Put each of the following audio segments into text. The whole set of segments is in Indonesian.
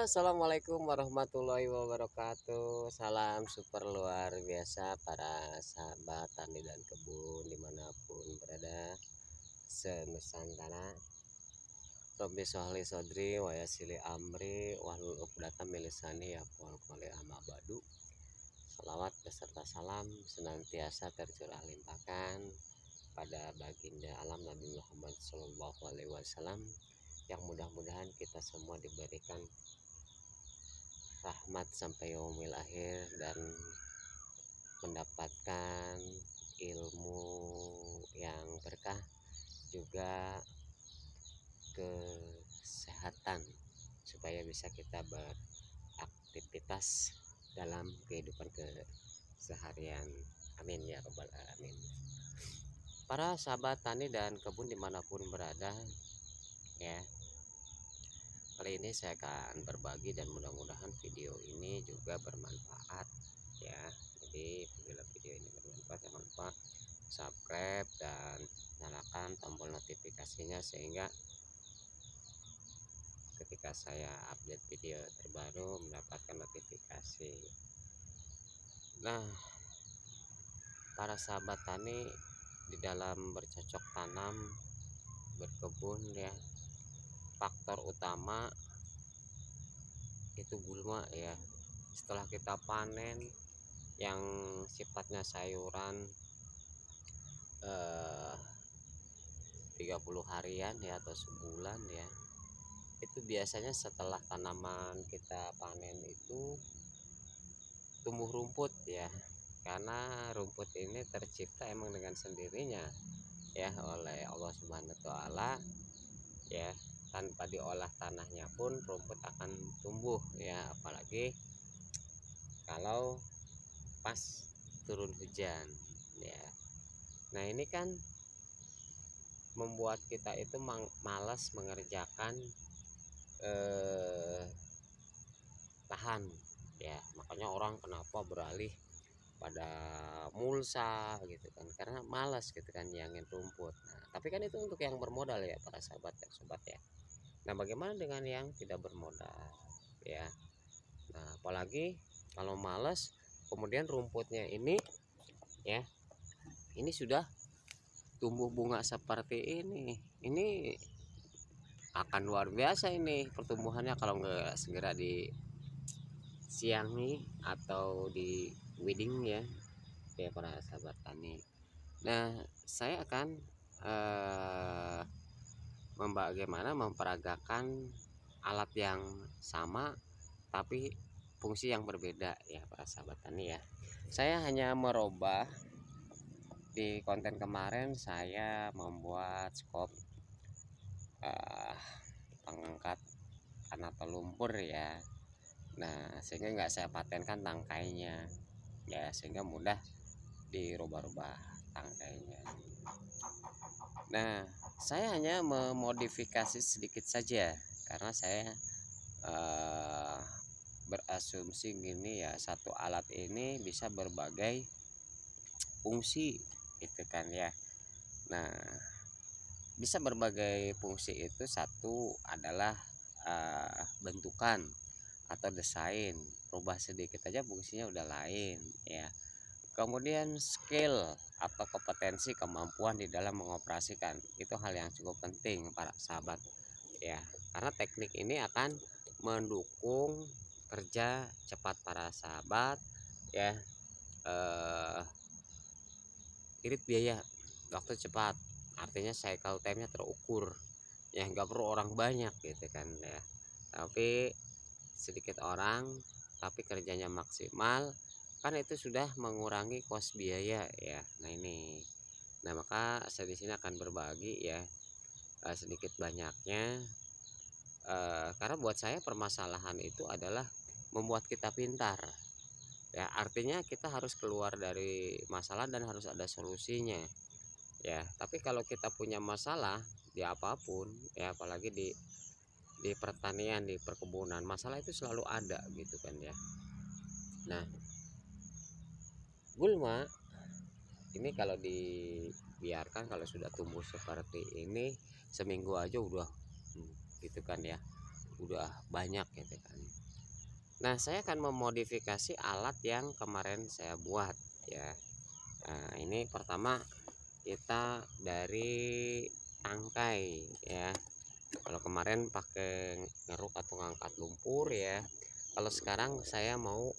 Assalamualaikum warahmatullahi wabarakatuh. Salam super luar biasa para sahabat tani dan kebun dimanapun berada senusantara. Robi Sohli Sodri Wayasili Amri Wahlul Uqdata Milisani Yaqul Qoli Amabadu. Salawat beserta salam senantiasa tercurah limpahkan pada baginda alam Nabi Muhammad SAW, yang mudah-mudahan kita semua diberikan rahmat sampai yaumil akhir dan mendapatkan ilmu yang berkah, juga kesehatan supaya bisa kita beraktivitas dalam kehidupan keseharian. Amin ya rabbal alamin. Para sahabat tani dan kebun dimanapun berada, ya, kali ini saya akan berbagi dan mudah-mudahan video ini juga bermanfaat, ya. Jadi bila video ini bermanfaat, jangan lupa subscribe dan nyalakan tombol notifikasinya sehingga ketika saya update video terbaru mendapatkan notifikasi. Nah, para sahabat tani, di dalam bercocok tanam, berkebun, ya, faktor utama itu gulma, ya. Setelah kita panen yang sifatnya sayuran 30 harian, ya, atau sebulan, ya, itu biasanya setelah tanaman kita panen itu tumbuh rumput, ya, karena rumput ini tercipta emang dengan sendirinya, ya, oleh Allah Subhanahu wa taala, ya. Tanpa diolah tanahnya pun rumput akan tumbuh, ya, apalagi kalau pas turun hujan, ya. Nah, ini kan membuat kita itu malas mengerjakan lahan, ya. Makanya orang kenapa beralih pada mulsa gitu kan, karena malas gitu kan nyangin rumput. Nah, tapi kan itu untuk yang bermodal, ya, para sahabat dan sobat, ya. Nah, bagaimana dengan yang tidak bermodal, ya? Nah, apalagi kalau malas kemudian rumputnya ini, ya, ini sudah tumbuh bunga seperti ini akan luar biasa ini pertumbuhannya kalau nggak segera disiangi atau di weeding, ya, para sahabat tani. Nah, saya akan bagaimana memperagakan alat yang sama tapi fungsi yang berbeda, ya, para sahabat tani, ya. Saya hanya merubah di konten kemarin, saya membuat skop pengangkat kanal lumpur, ya. Nah, sehingga nggak saya patenkan tangkainya, ya, sehingga mudah dirubah-rubah tangkainya. Nah, saya hanya memodifikasi sedikit saja karena saya berasumsi gini, ya, satu alat ini bisa berbagai fungsi gitu kan, ya. Nah, bisa berbagai fungsi itu satu adalah bentukan atau desain, rubah sedikit aja fungsinya udah lain, ya. Kemudian skill atau kompetensi, kemampuan di dalam mengoperasikan, itu hal yang cukup penting para sahabat, ya, karena teknik ini akan mendukung kerja cepat para sahabat, ya. Irit biaya waktu cepat, artinya cycle time-nya terukur, ya, nggak perlu orang banyak gitu kan, ya, tapi sedikit orang tapi kerjanya maksimal, kan itu sudah mengurangi kos biaya, ya. Nah, ini, nah, maka saya di sini akan berbagi, ya, sedikit banyaknya, karena buat saya permasalahan itu adalah membuat kita pintar, ya, artinya kita harus keluar dari masalah dan harus ada solusinya, ya. Tapi kalau kita punya masalah di apapun, ya, apalagi di pertanian, di perkebunan, masalah itu selalu ada gitu kan, ya. Nah, gulma ini kalau dibiarkan, kalau sudah tumbuh seperti ini seminggu aja udah gitu kan, ya, udah banyak gitu kan. Nah, saya akan memodifikasi alat yang kemarin saya buat ya. Nah, ini pertama kita dari tangkai ya. Kalau kemarin pakai ngeruk atau ngangkat lumpur ya. Kalau sekarang saya mau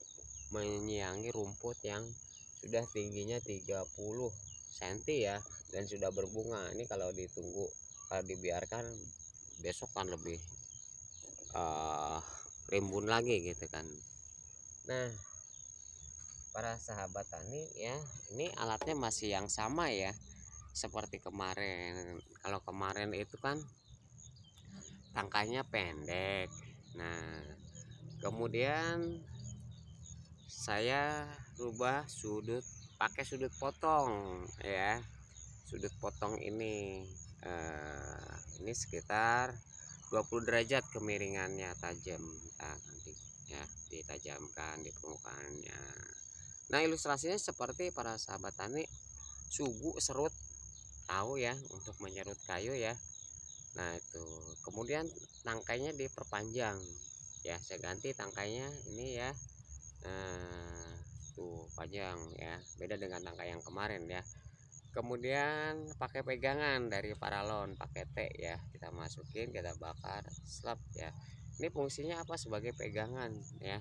menyiangi rumput yang sudah tingginya 30 cm ya dan sudah berbunga. Ini kalau dibiarkan besok kan lebih rimbun lagi gitu kan. Nah, para sahabat tani ya, ini alatnya masih yang sama ya seperti kemarin. Kalau kemarin itu kan tangkainya pendek. Nah, kemudian saya rubah pakai sudut potong ya. Sudut potong ini sekitar 20 derajat kemiringannya tajam. Nah, nanti ya ditajamkan di permukaannya. Nah, ilustrasinya seperti para sahabat tani sugu serut, tahu ya, untuk menyerut kayu ya. Nah, itu kemudian tangkainya diperpanjang ya, saya ganti tangkainya ini ya. Nah, tuh panjang ya, beda dengan tangkai yang kemarin ya. Kemudian pakai pegangan dari paralon, pakai T ya, kita masukin, kita bakar, slap ya. Ini fungsinya apa? Sebagai pegangan ya.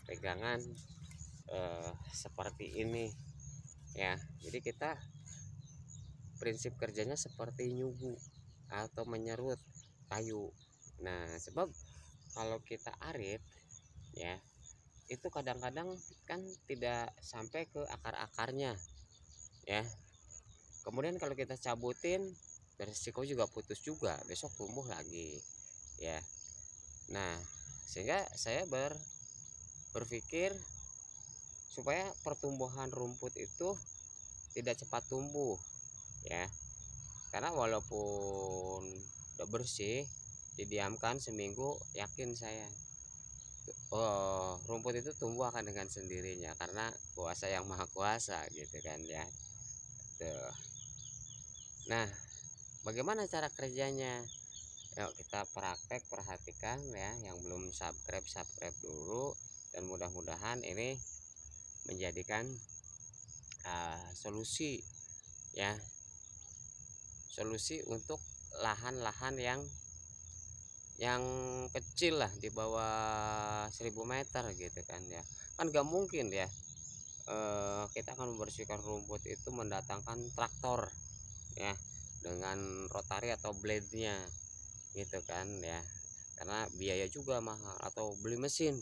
Pegangan seperti ini ya. Jadi kita prinsip kerjanya seperti nyugu atau menyerut kayu. Nah, sebab kalau kita arit ya, itu kadang-kadang kan tidak sampai ke akar-akarnya ya. Kemudian kalau kita cabutin, beresiko juga putus juga, besok tumbuh lagi ya. Nah, sehingga saya berpikir supaya pertumbuhan rumput itu tidak cepat tumbuh ya, karena walaupun udah bersih, didiamkan seminggu, yakin saya rumput itu tumbuh akan dengan sendirinya karena kuasa yang maha kuasa gitu kan ya. Tuh. Nah, bagaimana cara kerjanya? Yuk kita praktek, perhatikan ya. Yang belum subscribe dulu, dan mudah-mudahan ini menjadikan solusi ya, solusi untuk lahan-lahan yang kecil lah, di bawah 1000 meter gitu kan ya. Kan gak mungkin ya kita akan membersihkan rumput itu mendatangkan traktor ya, dengan rotari atau blade-nya gitu kan ya, karena biaya juga mahal. Atau beli mesin,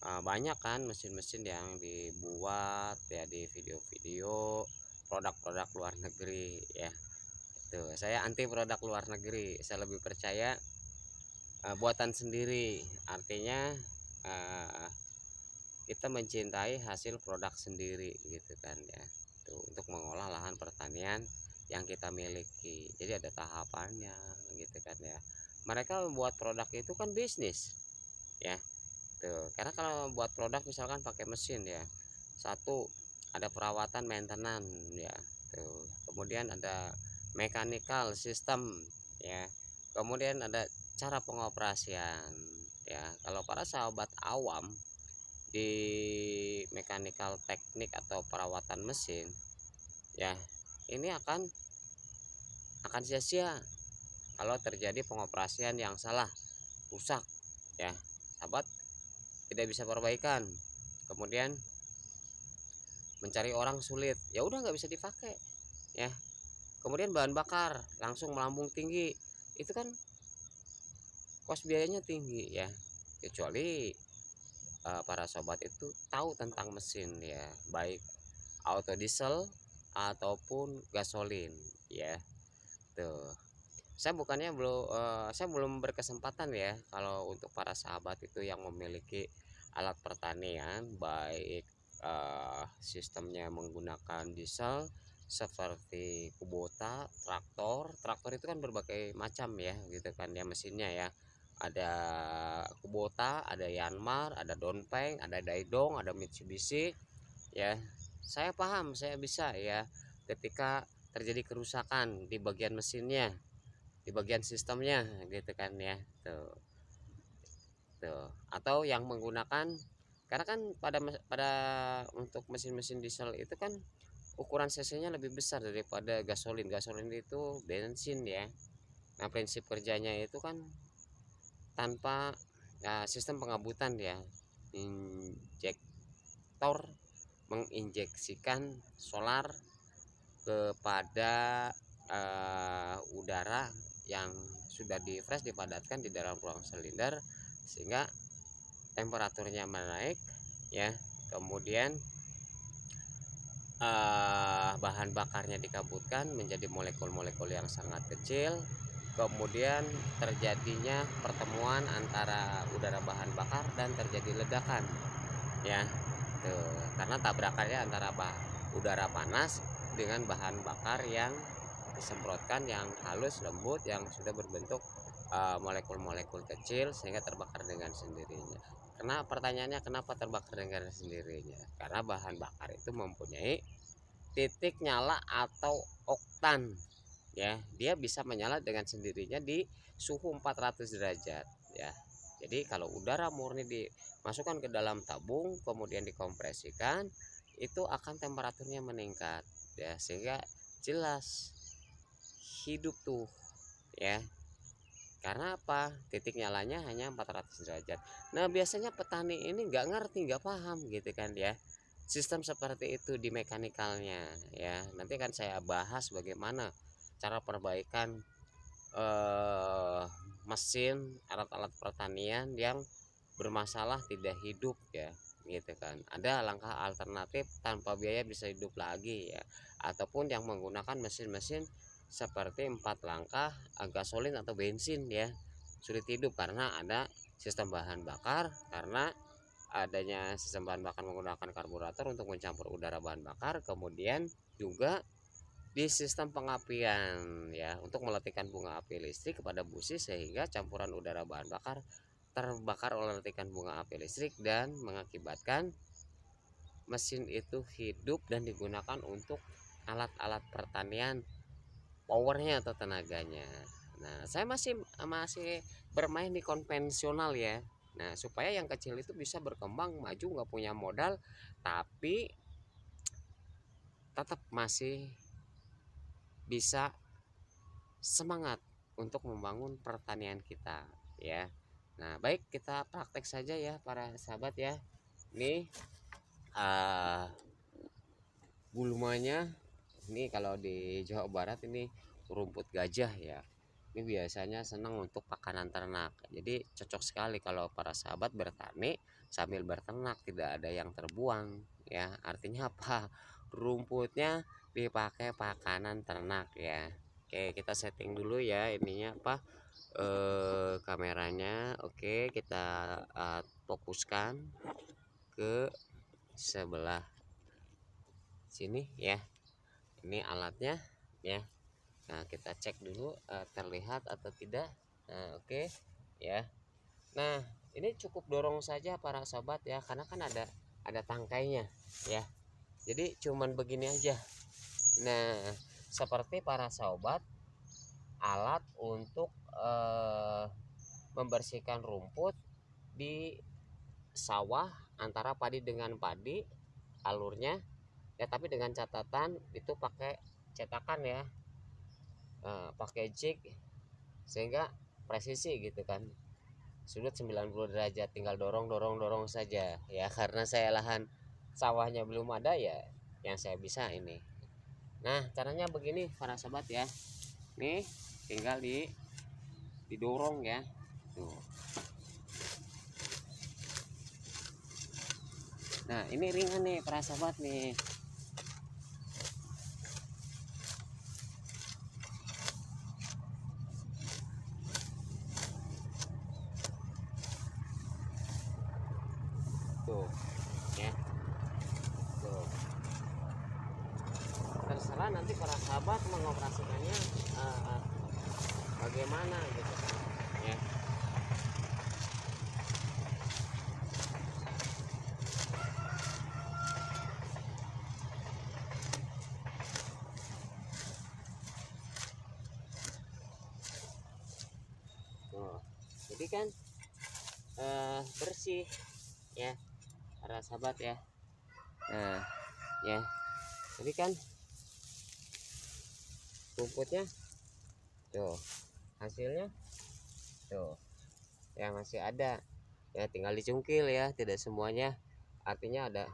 banyak kan mesin-mesin yang dibuat ya di video-video produk-produk luar negeri ya. Itu saya anti produk luar negeri, saya lebih percaya buatan sendiri. Artinya kita mencintai hasil produk sendiri gitu kan ya. Tuh, untuk mengolah lahan pertanian yang kita miliki, jadi ada tahapannya gitu kan ya. Mereka membuat produk itu kan bisnis ya. Tuh, karena kalau buat produk misalkan pakai mesin ya, satu ada perawatan maintenance ya. Tuh, kemudian ada mechanical system ya, kemudian ada cara pengoperasian ya. Kalau para sahabat awam di mechanical teknik atau perawatan mesin ya, ini akan sia-sia kalau terjadi pengoperasian yang salah, rusak ya, sahabat tidak bisa perbaikan, kemudian mencari orang sulit, ya udah nggak bisa dipakai ya. Kemudian bahan bakar langsung melambung tinggi, itu kan kos biayanya tinggi ya. Kecuali para sobat itu tahu tentang mesin ya, baik auto diesel ataupun gasolin ya. Tuh, saya belum berkesempatan ya kalau untuk para sahabat itu yang memiliki alat pertanian, baik sistemnya menggunakan diesel seperti Kubota, traktor itu kan berbagai macam ya gitu kan ya mesinnya ya. Ada Kubota, ada Yanmar, ada Dongfeng, ada Daidong, ada Mitsubishi ya. Saya paham, saya bisa ya, ketika terjadi kerusakan di bagian mesinnya, di bagian sistemnya gitu kan ya. Tuh atau yang menggunakan, karena kan pada untuk mesin-mesin diesel itu kan ukuran cc-nya lebih besar daripada gasolin. Gasolin itu bensin ya. Nah prinsip kerjanya itu kan tanpa sistem pengabutan ya, injektor menginjeksikan solar kepada udara yang sudah di fresh dipadatkan di dalam ruang silinder sehingga temperaturnya menaik ya. Kemudian bahan bakarnya dikabutkan menjadi molekul-molekul yang sangat kecil, kemudian terjadinya pertemuan antara udara bahan bakar dan terjadi ledakan ya. Tuh, karena tabrakannya antara udara panas dengan bahan bakar yang disemprotkan, yang halus lembut, yang sudah berbentuk molekul-molekul kecil sehingga terbakar dengan sendirinya. Karena pertanyaannya kenapa terbakar dengan sendirinya? Karena bahan bakar itu mempunyai titik nyala atau oktan ya. Dia bisa menyala dengan sendirinya di suhu 400 derajat ya. Jadi kalau udara murni dimasukkan ke dalam tabung kemudian dikompresikan, itu akan temperaturnya meningkat ya, sehingga jelas hidup tuh ya. Karena apa? Titik nyalanya hanya 400 derajat. Nah biasanya petani ini nggak ngerti, nggak paham gitu kan ya, sistem seperti itu di mekanikalnya ya. Nanti kan saya bahas bagaimana cara perbaikan mesin alat-alat pertanian yang bermasalah tidak hidup ya gitu kan. Ada langkah alternatif tanpa biaya bisa hidup lagi ya, ataupun yang menggunakan mesin-mesin seperti 4 langkah gasolin atau bensin ya, sulit hidup karena ada sistem bahan bakar. Karena adanya sistem bahan bakar menggunakan karburator untuk mencampur udara bahan bakar, kemudian juga di sistem pengapian ya untuk meletikan bunga api listrik kepada busi sehingga campuran udara bahan bakar terbakar oleh letikan bunga api listrik dan mengakibatkan mesin itu hidup dan digunakan untuk alat-alat pertanian, powernya atau tenaganya. Nah saya masih bermain di konvensional ya. Nah supaya yang kecil itu bisa berkembang maju, nggak punya modal tapi tetap masih bisa semangat untuk membangun pertanian kita ya. Nah baik, kita praktek saja ya para sahabat ya. Ini gulmanya, ini kalau di Jawa Barat ini rumput gajah ya. Ini biasanya senang untuk pakanan ternak. Jadi cocok sekali kalau para sahabat bertani sambil berternak, tidak ada yang terbuang ya. Artinya apa? Rumputnya dipakai pakanan ternak ya. Oke, kita setting dulu ya ininya apa? Kameranya. Oke, kita fokuskan ke sebelah sini ya. Ini alatnya ya. Nah kita cek dulu terlihat atau tidak. Nah oke ya. Nah ini cukup dorong saja para sahabat ya, karena kan ada tangkainya ya, jadi cuman begini aja. Nah seperti para sahabat alat untuk membersihkan rumput di sawah antara padi dengan padi alurnya ya, tapi dengan catatan itu pakai cetakan ya, pakai jig sehingga presisi gitu kan, sudut 90 derajat, tinggal dorong saja ya. Karena saya lahan sawahnya belum ada ya, yang saya bisa ini. Nah caranya begini para sahabat ya, nih tinggal didorong ya tuh. Nah ini ringan nih para sahabat nih. Tuh ya tuh, terserah nanti para sahabat mengoperasikannya bagaimana gitu kan ya. jadi kan bersih ya para sahabat ya. Nah ya, jadi kan rumputnya tuh, hasilnya tuh ya masih ada ya, tinggal dicungkil ya, tidak semuanya. Artinya ada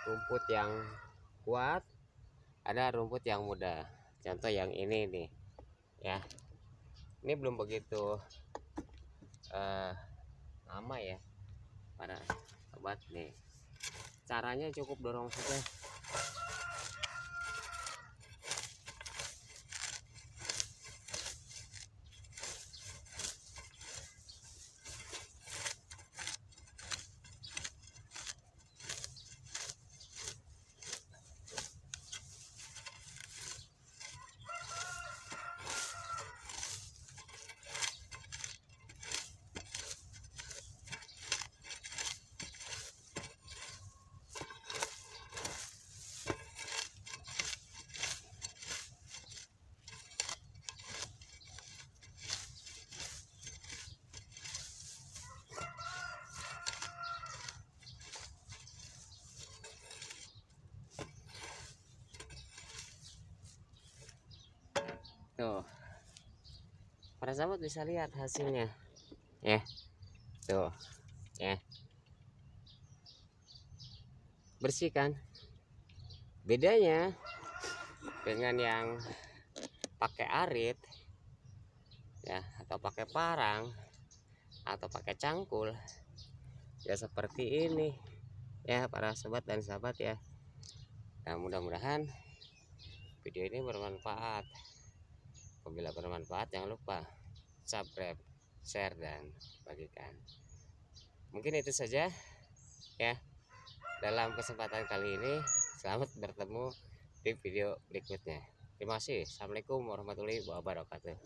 rumput yang kuat, ada rumput yang muda. Contoh yang ini nih ya, ini belum begitu lama ya para sobat nih. Caranya cukup dorong saja. Tuh, para sahabat bisa lihat hasilnya ya. Tuh ya, bersih kan. Bedanya dengan yang pakai arit ya, atau pakai parang, atau pakai cangkul ya, seperti ini ya para sobat dan sahabat ya. Nah, mudah-mudahan video ini bermanfaat. Apabila bermanfaat, jangan lupa subscribe, share, dan bagikan. Mungkin itu saja ya dalam kesempatan kali ini. Selamat bertemu di video berikutnya. Terima kasih. Assalamualaikum warahmatullahi wabarakatuh.